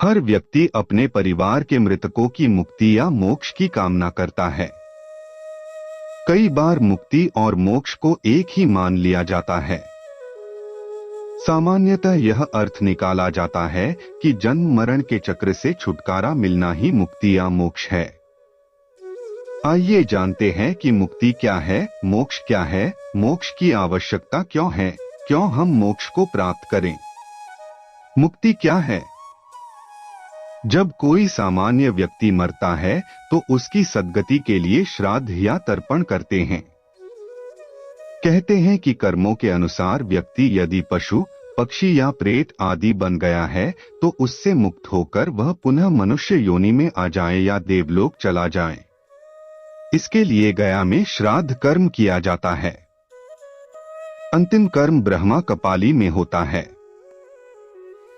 हर व्यक्ति अपने परिवार के मृतकों की मुक्ति या मोक्ष की कामना करता है। कई बार मुक्ति और मोक्ष को एक ही मान लिया जाता है। सामान्यतः यह अर्थ निकाला जाता है कि जन्म मरण के चक्र से छुटकारा मिलना ही मुक्ति या मोक्ष है। आइए जानते हैं कि मुक्ति क्या है, मोक्ष क्या है, मोक्ष की आवश्यकता क्यों है, क्यों हम मोक्ष को प्राप्त करें। मुक्ति क्या है? जब कोई सामान्य व्यक्ति मरता है तो उसकी सद्गति के लिए श्राद्ध या तर्पण करते हैं। कहते हैं कि कर्मों के अनुसार व्यक्ति यदि पशु, पक्षी या प्रेत आदि बन गया है तो उससे मुक्त होकर वह पुनः मनुष्य योनि में आ जाए या देवलोक चला जाए। इसके लिए गया में श्राद्ध कर्म किया जाता है। अंतिम कर्म ब्रह्मा कपाली में होता है।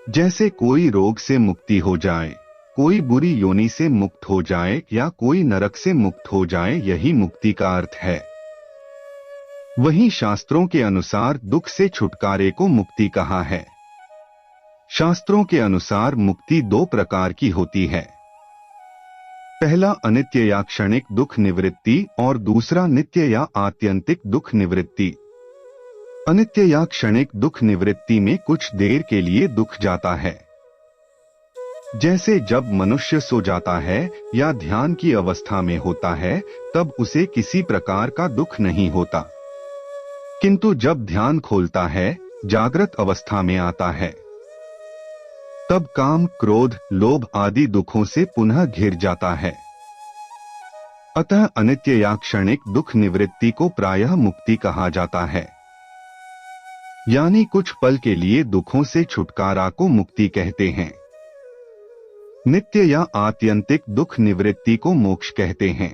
जैसे कोई रोग से मुक्ति हो जाए, कोई बुरी योनि से मुक्त हो जाए या कोई नरक से मुक्त हो जाए, यही मुक्ति का अर्थ है। वहीं शास्त्रों के अनुसार दुख से छुटकारे को मुक्ति कहा है। शास्त्रों के अनुसार मुक्ति दो प्रकार की होती है। पहला अनित्य या क्षणिक दुख निवृत्ति और दूसरा नित्य या आत्यंतिक दुख निवृत्ति। अनित्य या क्षणिक दुख निवृत्ति में कुछ देर के लिए दुख जाता है। जैसे जब मनुष्य सो जाता है या ध्यान की अवस्था में होता है तब उसे किसी प्रकार का दुख नहीं होता, किंतु जब ध्यान खोलता है, जागृत अवस्था में आता है, तब काम, क्रोध, लोभ आदि दुखों से पुनः घिर जाता है। अतः अनित्य या क्षणिक दुख निवृत्ति को प्रायः मुक्ति कहा जाता है। यानी कुछ पल के लिए दुखों से छुटकारा को मुक्ति कहते हैं। नित्य या आत्यंतिक दुख निवृत्ति को मोक्ष कहते हैं।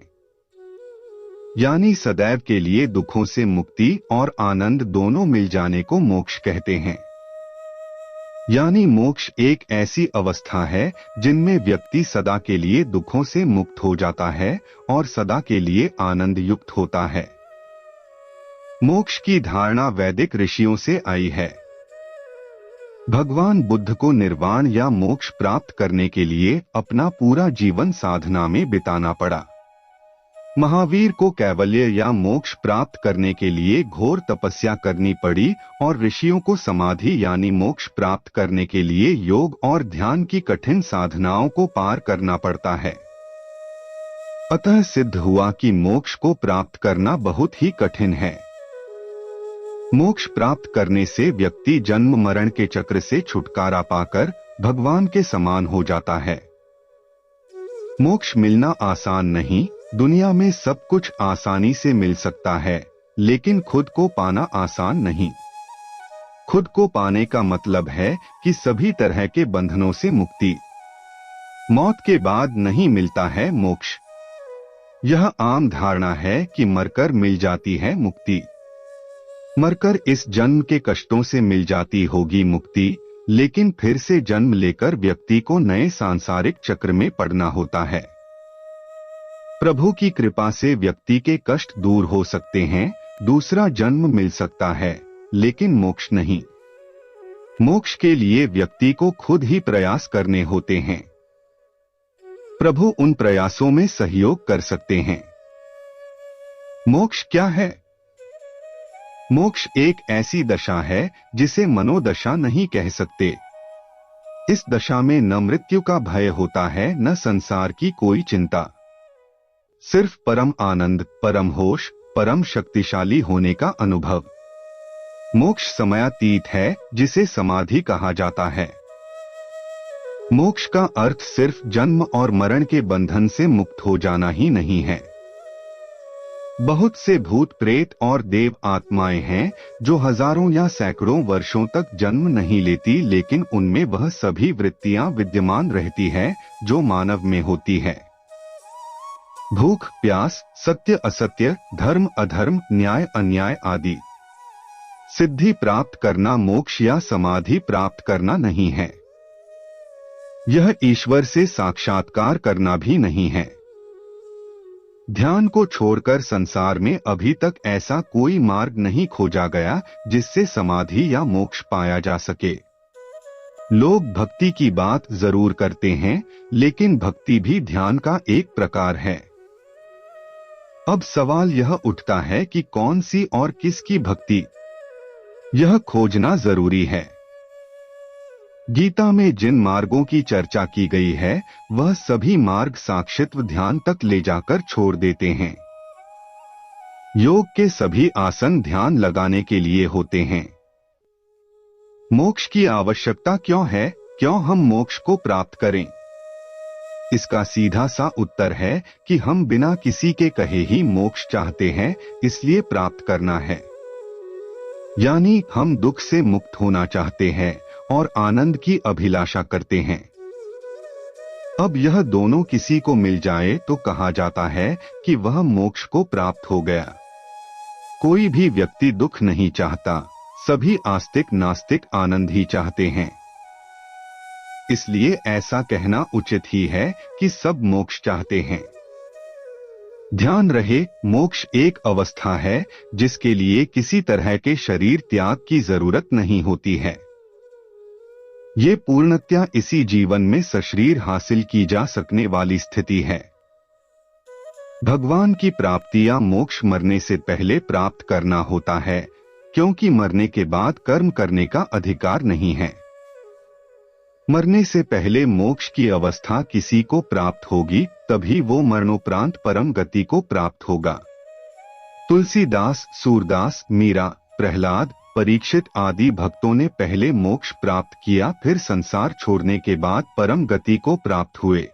यानी सदैव के लिए दुखों से मुक्ति और आनंद दोनों मिल जाने को मोक्ष कहते हैं। यानी मोक्ष एक ऐसी अवस्था है जिनमें व्यक्ति सदा के लिए दुखों से मुक्त हो जाता है और सदा के लिए आनंद युक्त होता है। मोक्ष की धारणा वैदिक ऋषियों से आई है। भगवान बुद्ध को निर्वाण या मोक्ष प्राप्त करने के लिए अपना पूरा जीवन साधना में बिताना पड़ा। महावीर को कैवल्य या मोक्ष प्राप्त करने के लिए घोर तपस्या करनी पड़ी और ऋषियों को समाधि यानी मोक्ष प्राप्त करने के लिए योग और ध्यान की कठिन साधनाओं को पार करना पड़ता है। अतः सिद्ध हुआ कि मोक्ष को प्राप्त करना बहुत ही कठिन है। मोक्ष प्राप्त करने से व्यक्ति जन्म मरण के चक्र से छुटकारा पाकर भगवान के समान हो जाता है। मोक्ष मिलना आसान नहीं। दुनिया में सब कुछ आसानी से मिल सकता है, लेकिन खुद को पाना आसान नहीं। खुद को पाने का मतलब है कि सभी तरह के बंधनों से मुक्ति। मौत के बाद नहीं मिलता है मोक्ष। यह आम धारणा है कि मरकर मिल जाती है मुक्ति। मरकर इस जन्म के कष्टों से मिल जाती होगी मुक्ति, लेकिन फिर से जन्म लेकर व्यक्ति को नए सांसारिक चक्र में पड़ना होता है। प्रभु की कृपा से व्यक्ति के कष्ट दूर हो सकते हैं, दूसरा जन्म मिल सकता है, लेकिन मोक्ष नहीं। मोक्ष के लिए व्यक्ति को खुद ही प्रयास करने होते हैं। प्रभु उन प्रयासों में सहयोग कर सकते हैं। मोक्ष क्या है? मोक्ष एक ऐसी दशा है जिसे मनोदशा नहीं कह सकते। इस दशा में न मृत्यु का भय होता है, न संसार की कोई चिंता। सिर्फ परम आनंद, परम होश, परम शक्तिशाली होने का अनुभव। मोक्ष समयातीत है, जिसे समाधि कहा जाता है। मोक्ष का अर्थ सिर्फ जन्म और मरण के बंधन से मुक्त हो जाना ही नहीं है। बहुत से भूत प्रेत और देव आत्माएं हैं जो हजारों या सैकड़ों वर्षों तक जन्म नहीं लेती, लेकिन उनमें वह सभी वृत्तियां विद्यमान रहती है जो मानव में होती है। भूख, प्यास, सत्य असत्य, धर्म अधर्म, न्याय अन्याय आदि। सिद्धि प्राप्त करना मोक्ष या समाधि प्राप्त करना नहीं है। यह ईश्वर से साक्षात्कार करना भी नहीं है। ध्यान को छोड़कर संसार में अभी तक ऐसा कोई मार्ग नहीं खोजा गया जिससे समाधि या मोक्ष पाया जा सके। लोग भक्ति की बात जरूर करते हैं, लेकिन भक्ति भी ध्यान का एक प्रकार है। अब सवाल यह उठता है कि कौन सी और किसकी भक्ति, यह खोजना जरूरी है। गीता में जिन मार्गों की चर्चा की गई है, वह सभी मार्ग साक्षित्व ध्यान तक ले जाकर छोड़ देते हैं। योग के सभी आसन ध्यान लगाने के लिए होते हैं। मोक्ष की आवश्यकता क्यों है? क्यों हम मोक्ष को प्राप्त करें? इसका सीधा सा उत्तर है कि हम बिना किसी के कहे ही मोक्ष चाहते हैं, इसलिए प्राप्त करना है। यानी हम दुख से मुक्त होना चाहते हैं और आनंद की अभिलाषा करते हैं। अब यह दोनों किसी को मिल जाए तो कहा जाता है कि वह मोक्ष को प्राप्त हो गया। कोई भी व्यक्ति दुख नहीं चाहता, सभी आस्तिक नास्तिक आनंद ही चाहते हैं। इसलिए ऐसा कहना उचित ही है कि सब मोक्ष चाहते हैं। ध्यान रहे, मोक्ष एक अवस्था है जिसके लिए किसी तरह के शरीर त्याग की जरूरत नहीं होती है। ये पूर्णतया इसी जीवन में सशरीर हासिल की जा सकने वाली स्थिति है। भगवान की प्राप्ति या मोक्ष मरने से पहले प्राप्त करना होता है, क्योंकि मरने के बाद कर्म करने का अधिकार नहीं है। मरने से पहले मोक्ष की अवस्था किसी को प्राप्त होगी, तभी वो मरणोपरांत परम गति को प्राप्त होगा। तुलसीदास, सूरदास, मीरा, प्रहलाद, परीक्षित आदि भक्तों ने पहले मोक्ष प्राप्त किया, फिर संसार छोड़ने के बाद परम गति को प्राप्त हुए।